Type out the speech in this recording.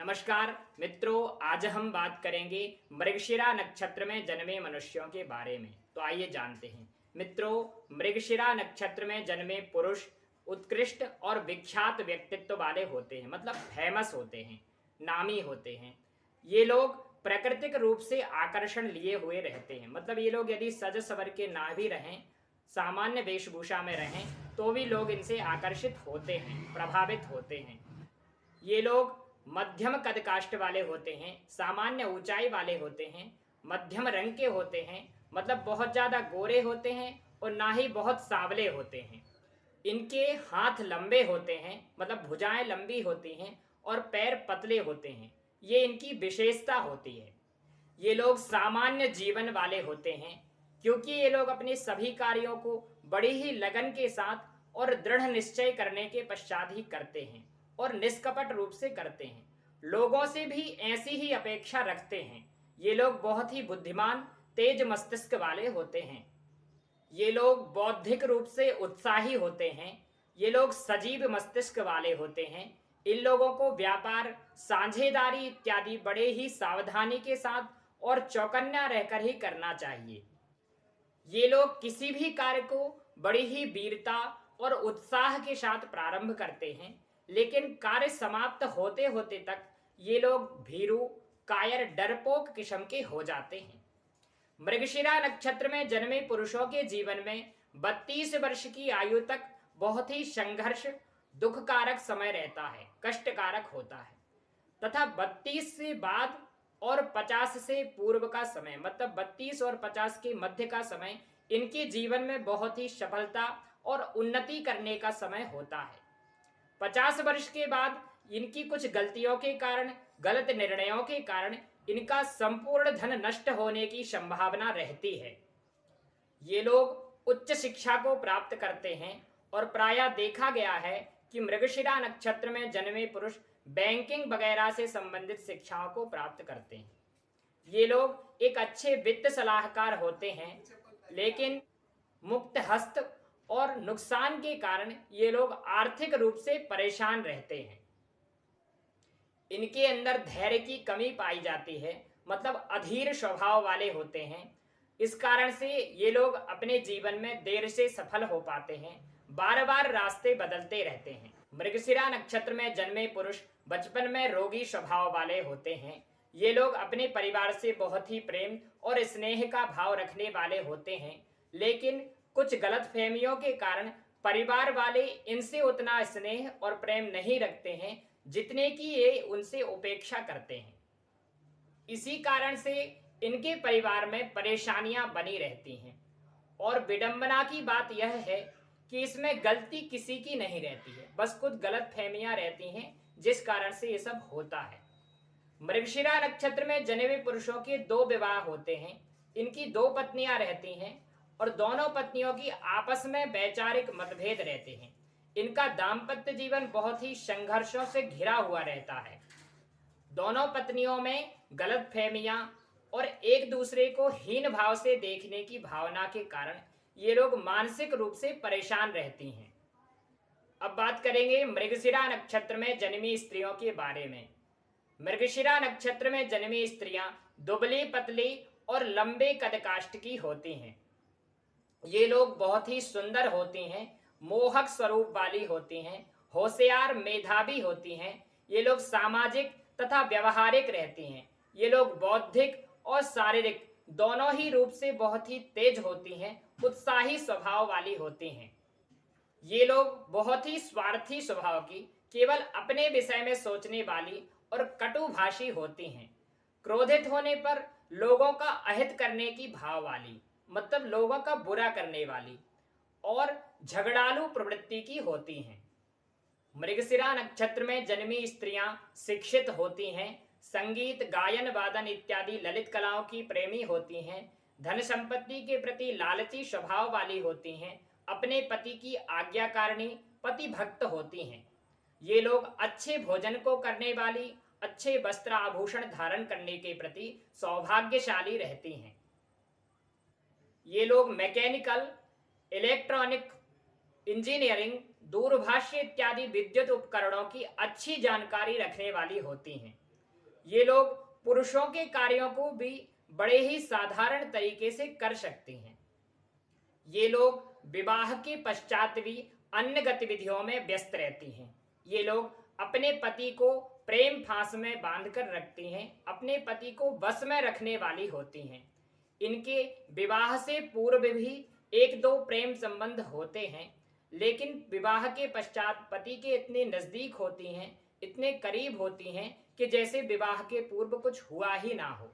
नमस्कार मित्रों, आज हम बात करेंगे मृगशिरा नक्षत्र में जन्मे मनुष्यों के बारे में। तो आइए जानते हैं। मित्रों, मृगशिरा नक्षत्र में जन्मे पुरुष उत्कृष्ट और विख्यात व्यक्तित्व वाले होते हैं, मतलब फेमस होते हैं, नामी होते हैं। ये लोग प्राकृतिक रूप से आकर्षण लिए हुए रहते हैं, मतलब ये लोग यदि सज सवर के ना भी रहें, सामान्य वेशभूषा में रहें, तो भी लोग इनसे आकर्षित होते हैं, प्रभावित होते हैं। ये लोग मध्यम कद काष्ठ वाले होते हैं, सामान्य ऊंचाई वाले होते हैं, मध्यम रंग के होते हैं, मतलब बहुत ज़्यादा गोरे होते हैं और ना ही बहुत सांवले होते हैं। इनके हाथ लंबे होते हैं, मतलब भुजाएं लंबी होती हैं और पैर पतले होते हैं। ये इनकी विशेषता होती है। ये लोग सामान्य जीवन वाले होते हैं, क्योंकि ये लोग अपने सभी कार्यों को बड़ी ही लगन के साथ और दृढ़ निश्चय करने के पश्चात ही करते हैं और निष्कपट रूप से करते हैं। लोगों से भी ऐसी ही अपेक्षा रखते हैं। ये लोग बहुत ही बुद्धिमान, तेज मस्तिष्क वाले होते हैं। ये लोग बौद्धिक रूप से उत्साही होते हैं। ये लोग सजीव मस्तिष्क वाले होते हैं। इन लोगों को व्यापार, साझेदारी इत्यादि बड़े ही सावधानी के साथ और चौकन्ना रहकर ही करना चाहिए। ये लोग किसी भी कार्य को बड़ी ही वीरता और उत्साह के साथ प्रारंभ करते हैं, लेकिन कार्य समाप्त होते होते तक ये लोग भीरू, कायर, डरपोक किस्म के हो जाते हैं। मृगशिरा नक्षत्र में जन्मे पुरुषों के जीवन में 32 वर्ष की आयु तक बहुत ही संघर्ष, दुखकारक समय रहता है, कष्टकारक होता है, तथा 32 से बाद और 50 से पूर्व का समय, मतलब 32 और 50 के मध्य का समय इनके जीवन में बहुत ही सफलता और उन्नति करने का समय होता है। 50 वर्ष के बाद इनकी कुछ गलतियों के कारण, गलत निर्णयों के कारण इनका संपूर्ण धन नष्ट होने की संभावना रहती है। ये लोग उच्च शिक्षा को प्राप्त करते हैं और प्रायः देखा गया है कि मृगशिरा नक्षत्र में जन्मे पुरुष बैंकिंग वगैरह से संबंधित शिक्षाओं को प्राप्त करते हैं। ये लोग एक अच्छे वित्त सलाहकार होते हैं, लेकिन मुक्त हस्त और नुकसान के कारण ये लोग आर्थिक रूप से परेशान रहते हैं। इनके अंदर धैर्य की कमी पाई जाती है, मतलब अधीर स्वभाव वाले होते हैं। इस कारण से ये लोग अपने जीवन में देर से सफल हो पाते हैं, बार बार रास्ते बदलते रहते हैं। मृगशिरा नक्षत्र में जन्मे पुरुष बचपन में रोगी स्वभाव वाले होते हैं। ये लोग अपने परिवार से बहुत ही प्रेम और स्नेह का भाव रखने वाले होते हैं, लेकिन कुछ गलतफहमियों के कारण परिवार वाले इनसे उतना स्नेह और प्रेम नहीं रखते हैं जितने कि ये उनसे उपेक्षा करते हैं। इसी कारण से इनके परिवार में परेशानियां बनी रहती हैं। और विडंबना की बात यह है कि इसमें गलती किसी की नहीं रहती है, बस कुछ गलतफहमियां रहती हैं जिस कारण से ये सब होता है। मृगशिरा नक्षत्र में जन्मे पुरुषों के 2 विवाह होते हैं। इनकी 2 पत्नियां रहती हैं और दोनों पत्नियों की आपस में वैचारिक मतभेद रहते हैं। इनका दाम्पत्य जीवन बहुत ही संघर्षों से घिरा हुआ रहता है। दोनों पत्नियों में गलतफहमियां और एक दूसरे को हीन भाव से देखने की भावना के कारण ये लोग मानसिक रूप से परेशान रहती हैं। अब बात करेंगे मृगशिरा नक्षत्र में जन्मी स्त्रियों के बारे में। मृगशिरा नक्षत्र में जन्मी स्त्रियां दुबली पतली और लंबे कदकाष्ठ की होती हैं। ये लोग बहुत ही सुंदर होती हैं, मोहक स्वरूप वाली होती हैं, होशियार, मेधावी होती हैं। ये लोग सामाजिक तथा व्यवहारिक रहती हैं। ये लोग बौद्धिक और शारीरिक दोनों ही रूप से बहुत ही तेज होती हैं, उत्साही स्वभाव वाली होती हैं। ये लोग बहुत ही स्वार्थी स्वभाव की, केवल अपने विषय में सोचने वाली और कटुभाषी होती हैं। क्रोधित होने पर लोगों का अहित करने की भाव वाली, मतलब लोगों का बुरा करने वाली और झगड़ालू प्रवृत्ति की होती हैं। मृगशिरा नक्षत्र में जन्मी स्त्रियां शिक्षित होती हैं, संगीत, गायन, वादन इत्यादि ललित कलाओं की प्रेमी होती हैं, धन संपत्ति के प्रति लालची स्वभाव वाली होती हैं, अपने पति की आज्ञाकारिणी, पति भक्त होती हैं। ये लोग अच्छे भोजन को करने वाली, अच्छे वस्त्र आभूषण धारण करने के प्रति सौभाग्यशाली रहती हैं। ये लोग मैकेनिकल, इलेक्ट्रॉनिक, इंजीनियरिंग, दूरभाष इत्यादि विद्युत उपकरणों की अच्छी जानकारी रखने वाली होती हैं। ये लोग पुरुषों के कार्यों को भी बड़े ही साधारण तरीके से कर सकते हैं। ये लोग विवाह के पश्चात भी अन्य गतिविधियों में व्यस्त रहती हैं। ये लोग अपने पति को प्रेम फांस में बांध कर रखती हैं, अपने पति को वश में रखने वाली होती हैं। इनके विवाह से पूर्व भी एक दो प्रेम संबंध होते हैं, लेकिन विवाह के पश्चात पति के इतने नजदीक होती हैं, इतने करीब होती हैं कि जैसे विवाह के पूर्व कुछ हुआ ही ना हो।